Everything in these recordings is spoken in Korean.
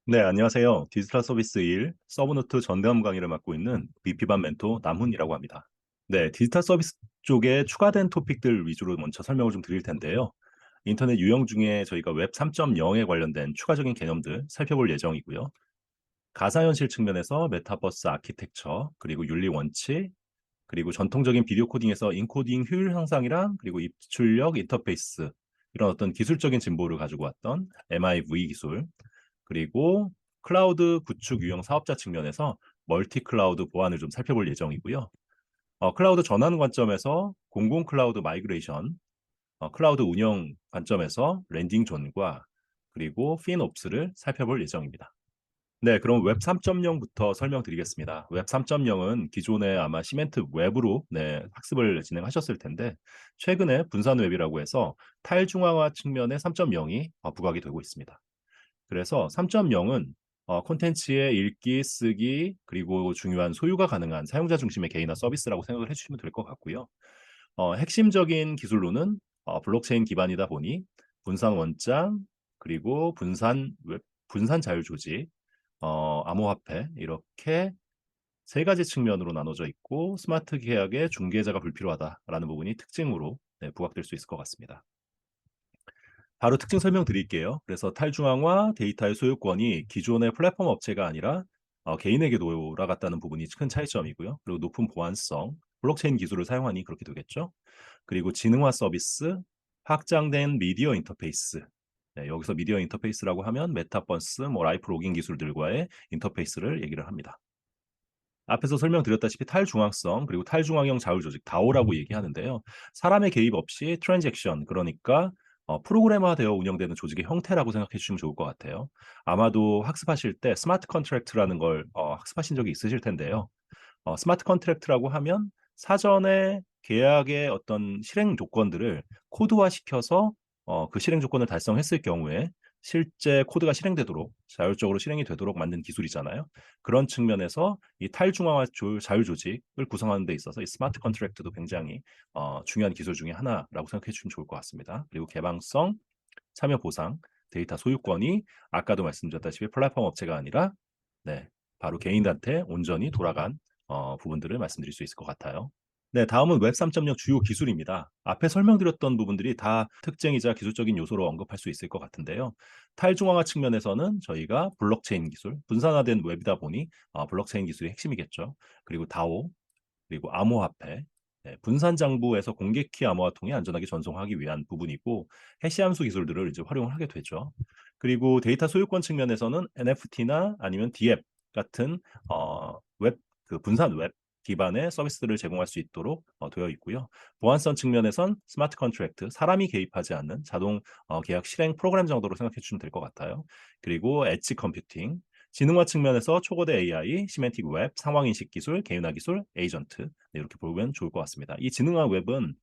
네, 안녕하세요. 디지털 서비스 1 서브노트 전담 강의를 맡고 있는 BP반 멘토 남훈이라고 합니다. 네, 디지털 서비스 쪽에 추가된 토픽들 위주로 먼저 설명을 좀 드릴 텐데요. 인터넷 유형 중에 저희가 웹 3.0에 관련된 추가적인 개념들 살펴볼 예정이고요. 가상현실 측면에서 메타버스 아키텍처, 그리고 윤리 원칙, 그리고 전통적인 비디오 코딩에서 인코딩 효율 향상이랑 그리고 입출력 인터페이스 이런 어떤 기술적인 진보를 가지고 왔던 MIV 기술, 그리고 클라우드 구축 유형 사업자 측면에서 멀티 클라우드 보안을 좀 살펴볼 예정이고요. 클라우드 전환 관점에서 공공 클라우드 마이그레이션, 클라우드 운영 관점에서 랜딩 존과 그리고 핀옵스를 살펴볼 예정입니다. 네, 그럼 웹 3.0부터 설명드리겠습니다. 웹 3.0은 기존에 아마 시멘트 웹으로 학습을 진행하셨을 텐데 최근에 분산 웹이라고 해서 탈중앙화 측면의 3.0이 부각이 되고 있습니다. 그래서 3.0은 콘텐츠의 읽기, 쓰기 그리고 중요한 소유가 가능한 사용자 중심의 개인화 서비스라고 생각을 해 주시면 될 것 같고요. 핵심적인 기술로는 블록체인 기반이다 보니 분산 원장 그리고 분산 자율 조직, 암호화폐 이렇게 세 가지 측면으로 나눠져 있고 스마트 계약의 중개자가 불필요하다라는 부분이 특징으로 부각될 수 있을 것 같습니다. 바로 특징 설명드릴게요. 그래서 탈중앙화 데이터의 소유권이 기존의 플랫폼 업체가 아니라 개인에게 돌아갔다는 부분이 큰 차이점이고요. 그리고 높은 보안성, 블록체인 기술을 사용하니 그렇게 되겠죠. 그리고 지능화 서비스, 확장된 미디어 인터페이스. 네, 여기서 미디어 인터페이스라고 하면 메타버스, 라이프 로깅 기술들과의 인터페이스를 얘기를 합니다. 앞에서 설명드렸다시피 탈중앙성 그리고 탈중앙형 자율 조직 DAO라고 얘기하는데요. 사람의 개입 없이 트랜잭션 그러니까 프로그래머화되어 운영되는 조직의 형태라고 생각해 주시면 좋을 것 같아요. 아마도 학습하실 때 스마트 컨트랙트라는 걸 학습하신 적이 있으실 텐데요. 스마트 컨트랙트라고 하면 사전에 계약의 어떤 실행 조건들을 코드화시켜서 그 실행 조건을 달성했을 경우에 실제 코드가 실행되도록 자율적으로 실행이 되도록 만든 기술이잖아요. 그런 측면에서 이 탈중앙화 자율 조직을 구성하는 데 있어서 이 스마트 컨트랙트도 굉장히 중요한 기술 중에 하나라고 생각해 주시면 좋을 것 같습니다. 그리고 개방성, 참여 보상, 데이터 소유권이 아까도 말씀드렸다시피 플랫폼 업체가 아니라 네, 바로 개인한테 온전히 돌아간 부분들을 말씀드릴 수 있을 것 같아요. 네, 다음은 웹 3.0 주요 기술입니다. 앞에 설명드렸던 부분들이 다 특징이자 기술적인 요소로 언급할 수 있을 것 같은데요. 탈중앙화 측면에서는 저희가 블록체인 기술, 분산화된 웹이다 보니 블록체인 기술이 핵심이겠죠. 그리고 다오, 그리고 암호화폐, 네, 분산 장부에서 공개키 암호화 통해 안전하게 전송하기 위한 부분이고 해시 함수 기술들을 이제 활용을 하게 되죠. 그리고 데이터 소유권 측면에서는 NFT나 아니면 DApp 같은 웹 분산 웹 기반의 서비스들을 제공할 수 있도록 되어 있고요. 보안성 측면에선 스마트 컨트랙트, 사람이 개입하지 않는 자동 계약 실행 프로그램 정도로 생각해 주시면 될 것 같아요. 그리고 엣지 컴퓨팅, 지능화 측면에서 초거대 AI, 시멘틱 웹, 상황 인식 기술, 개인화 기술, 에이전트 이렇게 보면 좋을 것 같습니다. 이 지능화 웹은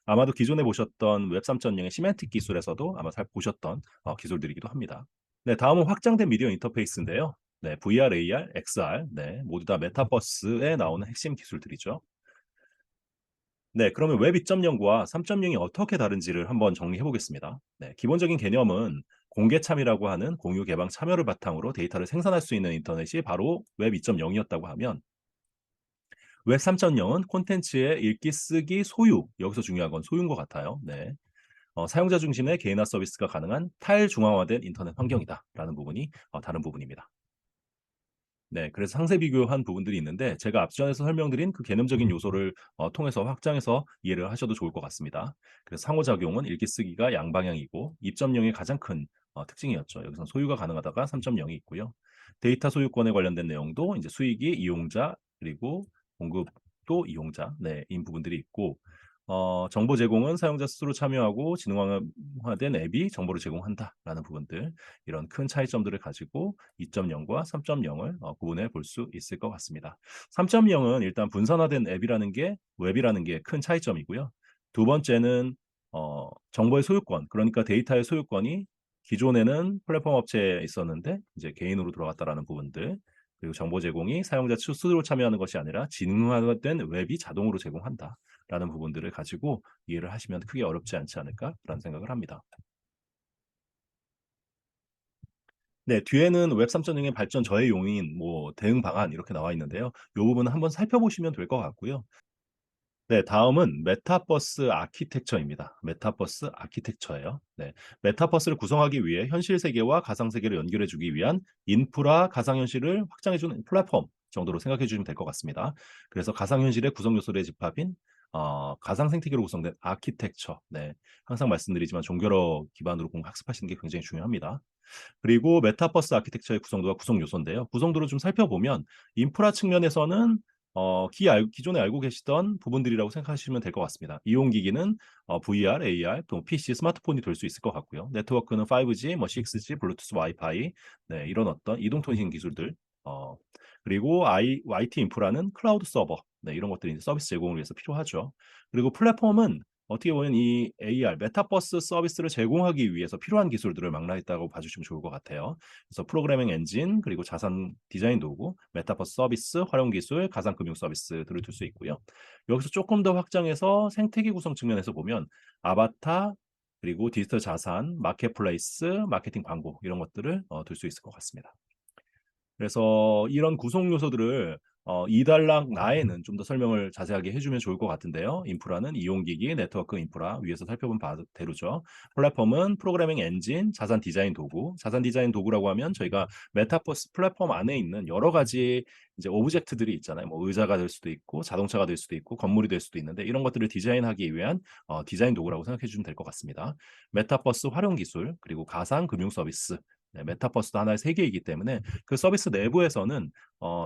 아마도 기존에 보셨던 웹 3.0의 시멘틱 기술에서도 아마 잘 보셨던 기술들이기도 합니다. 네, 다음은 확장된 미디어 인터페이스인데요. 네, VR, AR, XR, 네, 모두 다 메타버스에 나오는 핵심 기술들이죠. 네, 그러면 웹 2.0과 3.0이 어떻게 다른지를 한번 정리해 보겠습니다. 네, 기본적인 개념은 공개 참여라고 하는 공유 개방 참여를 바탕으로 데이터를 생산할 수 있는 인터넷이 바로 웹 2.0이었다고 하면 웹 3.0은 콘텐츠의 읽기, 쓰기, 소유 여기서 중요한 건 소유인 것 같아요. 네. 사용자 중심의 개인화 서비스가 가능한 탈중앙화된 인터넷 환경이다라는 부분이 다른 부분입니다. 네. 그래서 상세 비교한 부분들이 있는데 제가 앞전에서 설명드린 그 개념적인 요소를 통해서 확장해서 이해를 하셔도 좋을 것 같습니다. 그래서 상호작용은 읽기 쓰기가 양방향이고 2.0의 가장 큰 특징이었죠. 여기서 소유가 가능하다가 3.0이 있고요. 데이터 소유권에 관련된 내용도 이제 수익이 이용자 그리고 공급도 이용자 인 부분들이 있고 정보 제공은 사용자 스스로 참여하고 지능화된 앱이 정보를 제공한다라는 부분들 이런 큰 차이점들을 가지고 2.0과 3.0을 구분해 볼 수 있을 것 같습니다. 3.0은 일단 분산화된 앱이라는 게 웹이라는 게 큰 차이점이고요. 두 번째는 정보의 소유권, 그러니까 데이터의 소유권이 기존에는 플랫폼 업체에 있었는데 이제 개인으로 들어갔다라는 부분들, 그리고 정보 제공이 사용자 스스로 참여하는 것이 아니라 지능화된 웹이 자동으로 제공한다라는 부분들을 가지고 이해를 하시면 크게 어렵지 않지 않을까라는 생각을 합니다. 네, 뒤에는 웹 3.0의 발전 저해 요인, 뭐 대응 방안 이렇게 나와 있는데요. 이 부분은 한번 살펴보시면 될 것 같고요. 네, 다음은 메타버스 아키텍처입니다. 메타버스 아키텍처예요. 네, 메타버스를 구성하기 위해 현실 세계와 가상 세계를 연결해 주기 위한 인프라 가상현실을 확장해 주는 플랫폼 정도로 생각해 주시면 될 것 같습니다. 그래서 가상현실의 구성 요소의 집합인 가상 생태계로 구성된 아키텍처. 네, 항상 말씀드리지만 종교로 기반으로 공 학습하시는 게 굉장히 중요합니다. 그리고 메타버스 아키텍처의 구성도와 구성 요소인데요. 구성도를 좀 살펴보면 인프라 측면에서는 기존에 알고 계시던 부분들이라고 생각하시면 될 것 같습니다. 이용 기기는 VR, AR, 또 PC, 스마트폰이 될 수 있을 것 같고요. 네트워크는 5G, 뭐 6G, 블루투스, 와이파이, 네, 이런 어떤 이동통신 기술들. 어, 그리고 IT 인프라는 클라우드 서버, 네, 이런 것들이 이제 서비스 제공을 위해서 필요하죠. 그리고 플랫폼은 어떻게 보면 이 AR, 메타버스 서비스를 제공하기 위해서 필요한 기술들을 망라했다고 봐주시면 좋을 것 같아요. 그래서 프로그래밍 엔진, 그리고 자산 디자인 도구, 메타버스 서비스, 활용 기술, 가상 금융 서비스들을 둘 수 있고요. 여기서 조금 더 확장해서 생태계 구성 측면에서 보면 아바타, 그리고 디지털 자산, 마켓플레이스, 마케팅 광고 이런 것들을 둘 수 있을 것 같습니다. 그래서 이런 구성 요소들을 2단락 나에는 좀 더 설명을 자세하게 해주면 좋을 것 같은데요. 인프라는 이용기기, 네트워크 인프라 위에서 살펴본 바대로죠. 플랫폼은 프로그래밍 엔진, 자산 디자인 도구. 자산 디자인 도구라고 하면 저희가 메타버스 플랫폼 안에 있는 여러 가지 이제 오브젝트들이 있잖아요. 뭐 의자가 될 수도 있고, 자동차가 될 수도 있고, 건물이 될 수도 있는데 이런 것들을 디자인하기 위한 디자인 도구라고 생각해 주시면 될 것 같습니다. 메타버스 활용 기술, 그리고 가상 금융 서비스. 네, 메타버스도 하나의 세계이기 때문에 그 서비스 내부에서는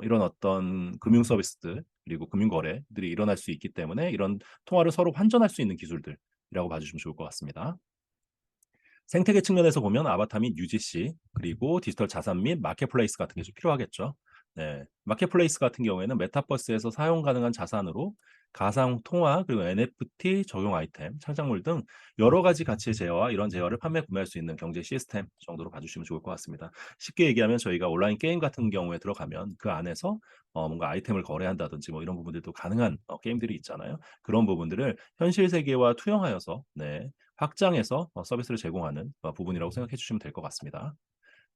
이런 어떤 금융 서비스들 그리고 금융 거래들이 일어날 수 있기 때문에 이런 통화를 서로 환전할 수 있는 기술들이라고 봐주시면 좋을 것 같습니다. 생태계 측면에서 보면 아바타 및 UGC 그리고 디지털 자산 및 마켓플레이스 같은 게 좀 필요하겠죠. 네, 마켓플레이스 같은 경우에는 메타버스에서 사용 가능한 자산으로 가상 통화 그리고 NFT 적용 아이템, 창작물 등 여러 가지 가치의 제어와 이런 제어를 판매 구매할 수 있는 경제 시스템 정도로 봐주시면 좋을 것 같습니다. 쉽게 얘기하면 저희가 온라인 게임 같은 경우에 들어가면 그 안에서 뭔가 아이템을 거래한다든지 뭐 이런 부분들도 가능한 게임들이 있잖아요. 그런 부분들을 현실 세계와 투영하여서 네, 확장해서 서비스를 제공하는 부분이라고 생각해 주시면 될 것 같습니다.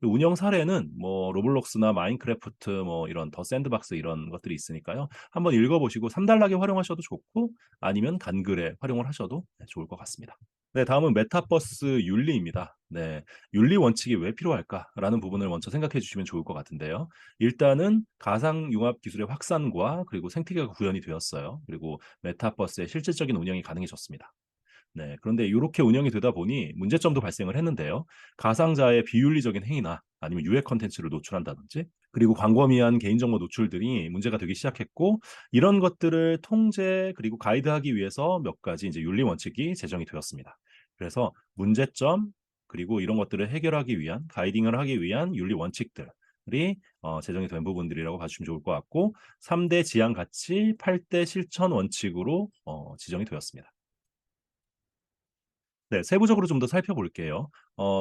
그 운영 사례는 뭐 로블록스나 마인크래프트 뭐 이런 더 샌드박스 이런 것들이 있으니까요. 한번 읽어보시고 3단락에 활용하셔도 좋고 아니면 간글에 활용을 하셔도 네, 좋을 것 같습니다. 네, 다음은 메타버스 윤리입니다. 네, 윤리 원칙이 왜 필요할까라는 부분을 먼저 생각해 주시면 좋을 것 같은데요. 일단은 가상 융합 기술의 확산과 그리고 생태계가 구현이 되었어요. 그리고 메타버스의 실질적인 운영이 가능해졌습니다. 네. 그런데 요렇게 운영이 되다 보니 문제점도 발생을 했는데요. 가상자의 비윤리적인 행위나 아니면 유해 콘텐츠를 노출한다든지 그리고 광범위한 개인정보 노출들이 문제가 되기 시작했고 이런 것들을 통제 그리고 가이드하기 위해서 몇 가지 이제 윤리 원칙이 제정이 되었습니다. 그래서 문제점 그리고 이런 것들을 해결하기 위한 가이딩을 하기 위한 윤리 원칙들이 제정이 된 부분들이라고 봐주시면 좋을 것 같고 3대 지향 가치, 8대 실천 원칙으로 지정이 되었습니다. 네. 세부적으로 좀 더 살펴볼게요.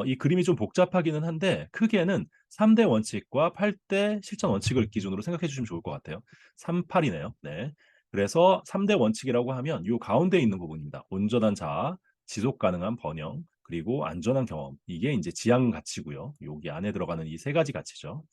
이 그림이 좀 복잡하기는 한데 크게는 3대 원칙과 8대 실천 원칙을 기준으로 생각해 주시면 좋을 것 같아요. 38 이네요. 네. 그래서 3대 원칙이라고 하면 요 가운데 있는 부분입니다. 온전한 자아, 지속 가능한 번영, 그리고 안전한 경험. 이게 인제 지향 가치고요. 여기 안에 들어가는 이 세 가지 가치죠.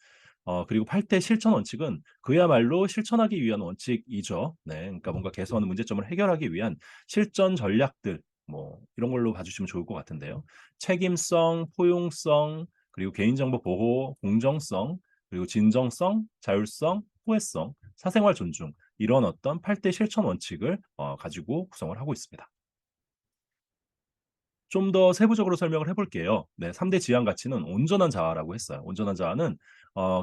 그리고 8대 실천 원칙은 그야말로 실천하기 위한 원칙이죠. 네. 그러니까 뭔가 개선하는 문제점을 해결하기 위한 실전 전략들 뭐 이런 걸로 봐 주시면 좋을 것 같은데요. 책임성, 포용성, 그리고 개인정보 보호, 공정성, 그리고 진정성, 자율성, 호혜성, 사생활 존중 이런 어떤 8대 실천 원칙을 가지고 구성을 하고 있습니다. 좀 더 세부적으로 설명을 해 볼게요. 네. 3대 지향 가치는 온전한 자아라고 했어요. 온전한 자아는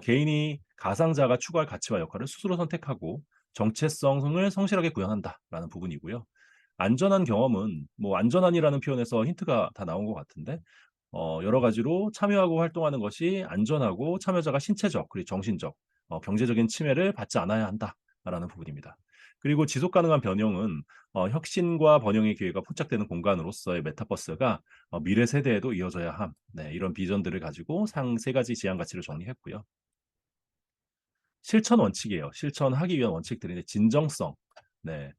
개인이 가상자가 추구할 가치와 역할을 스스로 선택하고 정체성을 성실하게 구현한다라는 부분이고요. 안전한 경험은 뭐 안전한이라는 표현에서 힌트가 다 나온 것 같은데 여러 가지로 참여하고 활동하는 것이 안전하고 참여자가 신체적 그리고 정신적 경제적인 침해를 받지 않아야 한다라는 부분입니다. 그리고 지속 가능한 변형은 혁신과 번영의 기회가 포착되는 공간으로서의 메타버스가 미래 세대에도 이어져야 함. 네, 이런 비전들을 가지고 상 세 가지 지향 가치를 정리했고요. 실천 원칙이에요. 실천하기 위한 원칙들인데 진정성. 네.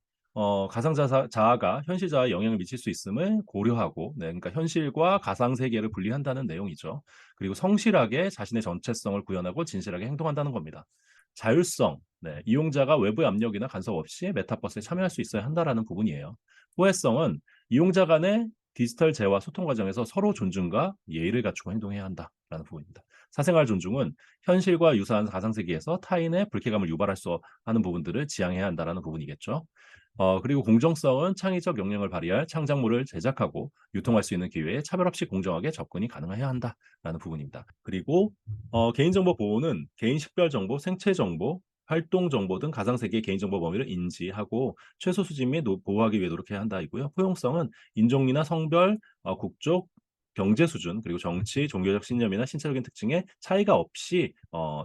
자아가 현실 자아에 영향을 미칠 수 있음을 고려하고, 네, 그러니까 현실과 가상 세계를 분리한다는 내용이죠. 그리고 성실하게 자신의 전체성을 구현하고 진실하게 행동한다는 겁니다. 자율성, 네, 이용자가 외부의 압력이나 간섭 없이 메타버스에 참여할 수 있어야 한다라는 부분이에요. 호혜성은 이용자 간의 디지털 재화 소통 과정에서 서로 존중과 예의를 갖추고 행동해야 한다라는 부분입니다. 사생활 존중은 현실과 유사한 가상 세계에서 타인의 불쾌감을 유발할 수 하는 부분들을 지양해야 한다라는 부분이겠죠. 그리고 공정성은 창의적 역량을 발휘할 창작물을 제작하고 유통할 수 있는 기회에 차별 없이 공정하게 접근이 가능해야 한다라는 부분입니다. 그리고 개인정보 보호는 개인 식별 정보, 생체 정보, 활동 정보 등 가상 세계의 개인정보 범위를 인지하고 최소 수집 및 보호하기 위해 노력해야 한다이고요. 포용성은 인종이나 성별, 국적, 경제 수준, 그리고 정치, 종교적 신념이나 신체적인 특징에 차이가 없이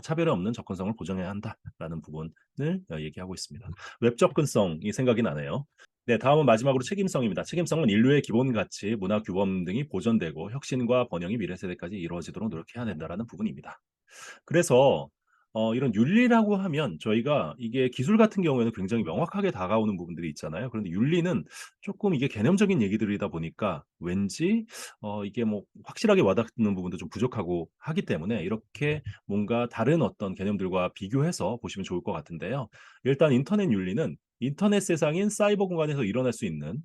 차별이 없는 접근성을 보장해야 한다라는 부분을 얘기하고 있습니다. 웹 접근성이 생각이 나네요. 네, 다음은 마지막으로 책임성입니다. 책임성은 인류의 기본 가치, 문화 규범 등이 보존되고 혁신과 번영이 미래 세대까지 이루어지도록 노력해야 된다라는 부분입니다. 그래서 이런 윤리라고 하면 저희가 이게 기술 같은 경우에는 굉장히 명확하게 다가오는 부분들이 있잖아요. 그런데 윤리는 조금 이게 개념적인 얘기들이다 보니까 왠지 이게 뭐 확실하게 와닿는 부분도 좀 부족하고 하기 때문에 이렇게 뭔가 다른 어떤 개념들과 비교해서 보시면 좋을 것 같은데요. 일단 인터넷 윤리는 인터넷 세상인 사이버 공간에서 일어날 수 있는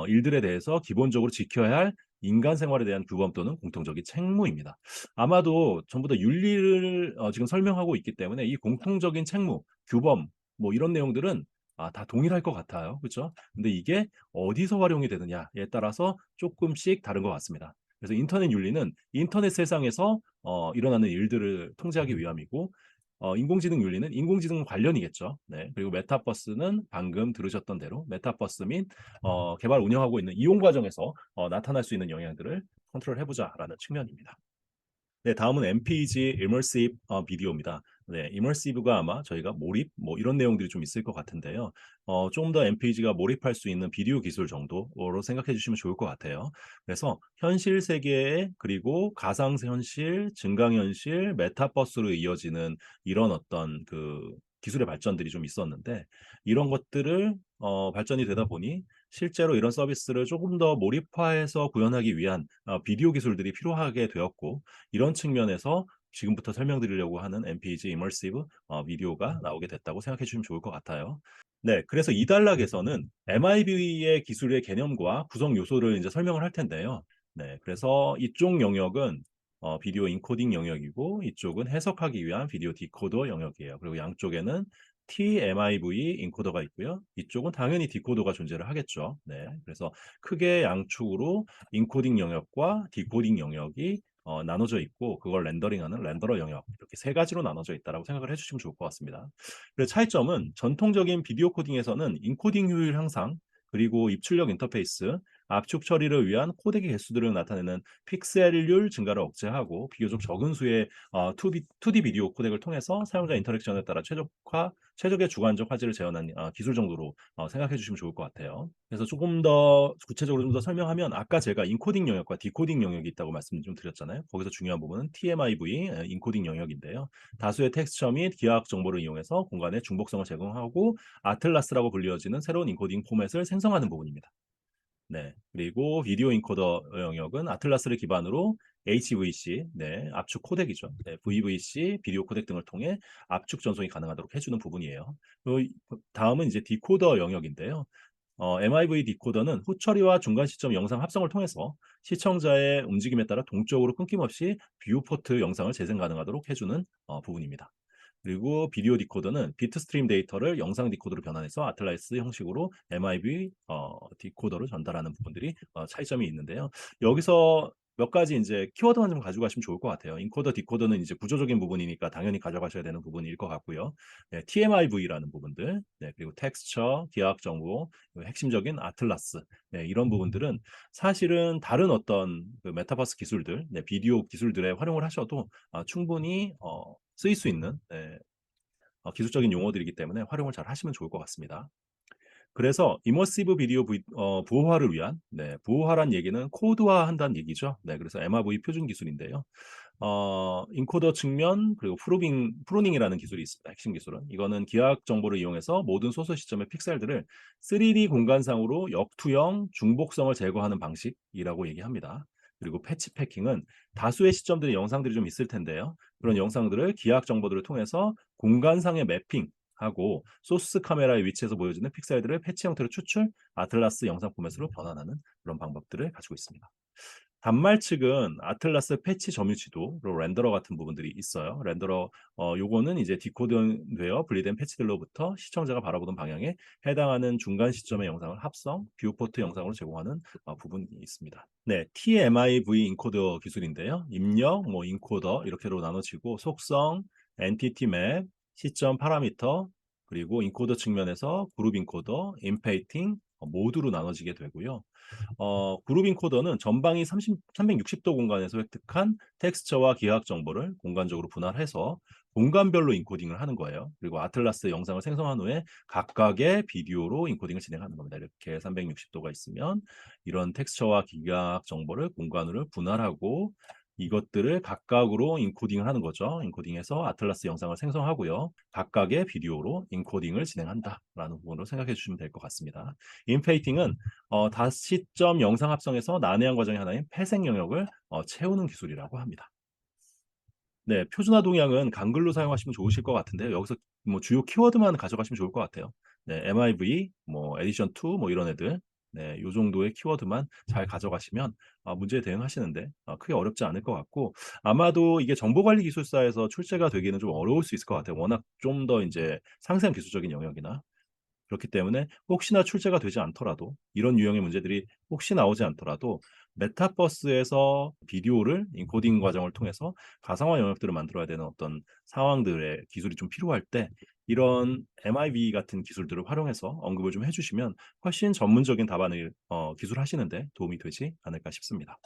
일들에 대해서 기본적으로 지켜야 할 인간 생활에 대한 규범 또는 공통적인 책무입니다. 아마도 전부 다 윤리를 지금 설명하고 있기 때문에 이 공통적인 책무, 규범 뭐 이런 내용들은 다 동일할 것 같아요. 그죠? 근데 이게 어디서 활용이 되느냐에 따라서 쪼끔씩 다른 것 같습니다. 그래서 인터넷 윤리는 인터넷 세상에서 일어나는 일들을 통제하기 위함이고 인공지능 윤리는 인공지능 관련이겠죠. 네. 그리고 메타버스는 방금 들으셨던 대로 메타버스 및 개발 운영하고 있는 이용 과정에서 나타날 수 있는 영향들을 컨트롤해 보자라는 측면입니다. 네, 다음은 MPG Immersive 비디오입니다. 네, Immersive가 아마 저희가 몰입 뭐 이런 내용들이 좀 있을 것 같은데요. 조금 더 MPG가 몰입할 수 있는 비디오 기술 정도로 생각해 주시면 좋을 것 같아요. 그래서 현실 세계 그리고 가상 현실, 증강 현실, 메타버스로 이어지는 이런 어떤 그 기술의 발전들이 좀 있었는데 이런 것들을 발전이 되다 보니 실제로 이런 서비스를 조금 더 몰입화해서 구현하기 위한 비디오 기술들이 필요하게 되었고 이런 측면에서 지금부터 설명드리려고 하는 MPG Immersive 비디오가 나오게 됐다고 생각해 주시면 좋을 것 같아요. 네, 그래서 이 단락에서는 MIB의 기술의 개념과 구성 요소를 이제 설명을 할 텐데요. 네, 그래서 이쪽 영역은 비디오 인코딩 영역이고 이쪽은 해석하기 위한 비디오 디코더 영역이에요. 그리고 양쪽에는 TMIV 인코더가 있고요. 이쪽은 당연히 디코더가 존재를 하겠죠. 네, 그래서 크게 양축으로 인코딩 영역과 디코딩 영역이 나눠져 있고 그걸 렌더링하는 렌더러 영역 이렇게 세 가지로 나눠져 있다라고 생각을 해주시면 좋을 것 같습니다. 그래서 차이점은 전통적인 비디오 코딩에서는 인코딩 효율 향상 그리고 입출력 인터페이스, 압축 처리를 위한 코덱의 개수들을 나타내는 픽셀률 증가를 억제하고 비교적 적은 수의 2D 비디오 코덱을 통해서 사용자 인터랙션에 따라 최적의 주관적 화질을 재현한 기술 정도로 생각해 주시면 좋을 것 같아요. 그래서 조금 더 구체적으로 좀 더 설명하면 아까 제가 인코딩 영역과 디코딩 영역이 있다고 말씀 좀 드렸잖아요. 거기서 중요한 부분은 TMIV 인코딩 영역인데요. 다수의 텍스처 및 기하학 정보를 이용해서 공간에 중복성을 제공하고 아틀라스라고 불리어지는 새로운 인코딩 포맷을 생성하는 부분입니다. 네. 그리고 비디오 인코더 영역은 아틀라스를 기반으로 HVC, 네, 압축 코덱이죠. 네, VVC, 비디오 코덱 등을 통해 압축 전송이 가능하도록 해주는 부분이에요. 다음은 이제 디코더 영역인데요. MIV 디코더는 후처리와 중간 시점 영상 합성을 통해서 시청자의 움직임에 따라 동적으로 끊김없이 뷰포트 영상을 재생 가능하도록 해주는 부분입니다. 그리고 비디오 디코더는 비트 스트림 데이터를 영상 디코더로 변환해서 아틀라스 형식으로 MIV 디코더로 전달하는 부분들이 차이점이 있는데요. 여기서 몇 가지 이제 키워드만 좀 가져가시면 좋을 것 같아요. 인코더, 디코더는 이제 구조적인 부분이니까 당연히 가져가셔야 되는 부분일 것 같고요. 네, TMIV라는 부분들, 네, 그리고 텍스처, 기하학 정보, 핵심적인 아틀라스, 네, 이런 부분들은 사실은 다른 어떤 그 메타버스 기술들, 네, 비디오 기술들에 활용을 하셔도 충분히 쓰일 수 있는 네, 기술적인 용어들이기 때문에 활용을 잘 하시면 좋을 것 같습니다. 그래서 이머시브 비디오 부호화를 위한 네, 부호화란 얘기는 코드화한다는 얘기죠. 네, 그래서 MRV 표준 기술인데요. 인코더 측면 그리고 프루닝이라는 기술이 있습니다. 핵심 기술은. 이거는 기하학 정보를 이용해서 모든 소수 시점의 픽셀들을 3D 공간상으로 역투형 중복성을 제거하는 방식이라고 얘기합니다. 그리고 패치 패킹은 다수의 시점들의 영상들이 좀 있을 텐데요. 그런 영상들을 기하학 정보들을 통해서 공간상의 매핑하고 소스 카메라의 위치에서 보여지는 픽셀들을 패치 형태로 추출, 아틀라스 영상 포맷으로 변환하는 그런 방법들을 가지고 있습니다. 단말 측은 아틀라스 패치 점유 지도로 렌더러 같은 부분들이 있어요. 렌더러 요거는 이제 디코드되어 분리된 패치들로부터 시청자가 바라보던 방향에 해당하는 중간 시점의 영상을 합성, 뷰포트 영상으로 제공하는 부분이 있습니다. 네, TMIV 인코더 기술인데요. 입력, 뭐 인코더 이렇게로 나눠지고 속성, 엔티티 맵, 시점 파라미터, 그리고 인코더 측면에서 그룹 인코더, 인페이팅 모두로 나눠지게 되고요. 그룹 인코더는 전방위 360도 공간에서 획득한 텍스처와 기하학 정보를 공간적으로 분할해서 공간별로 인코딩을 하는 거예요. 그리고 아틀라스 영상을 생성한 후에 각각의 비디오로 인코딩을 진행하는 겁니다. 이렇게 360도가 있으면 이런 텍스처와 기하학 정보를 공간으로 분할하고 이것들을 각각으로 인코딩을 하는 거죠. 인코딩해서 아틀라스 영상을 생성하고요. 각각의 비디오로 인코딩을 진행한다라는 부분으로 생각해 주시면 될 것 같습니다. 인페이팅은 다시점 영상 합성에서 난해한 과정의 하나인 폐색 영역을 채우는 기술이라고 합니다. 네, 표준화 동향은 강글로 사용하시면 좋으실 것 같은데요. 여기서 뭐 주요 키워드만 가져가시면 좋을 것 같아요. 네, MIV, 뭐 에디션 2, 뭐 이런 애들, 네, 요 정도의 키워드만 잘 가져가시면 문제에 대응하시는데 크게 어렵지 않을 것 같고 아마도 이게 정보관리 기술사에서 출제가 되기는 좀 어려울 수 있을 것 같아요. 워낙 좀 더 이제 상세한 기술적인 영역이나 그렇기 때문에 혹시나 출제가 되지 않더라도 이런 유형의 문제들이 혹시 나오지 않더라도 메타버스에서 비디오를 인코딩 과정을 통해서 가상화 영역들을 만들어야 되는 어떤 상황들의 기술이 좀 필요할 때 이런 MIV 같은 기술들을 활용해서 언급을 좀 해주시면 훨씬 전문적인 답안을 기술하시는데 도움이 되지 않을까 싶습니다.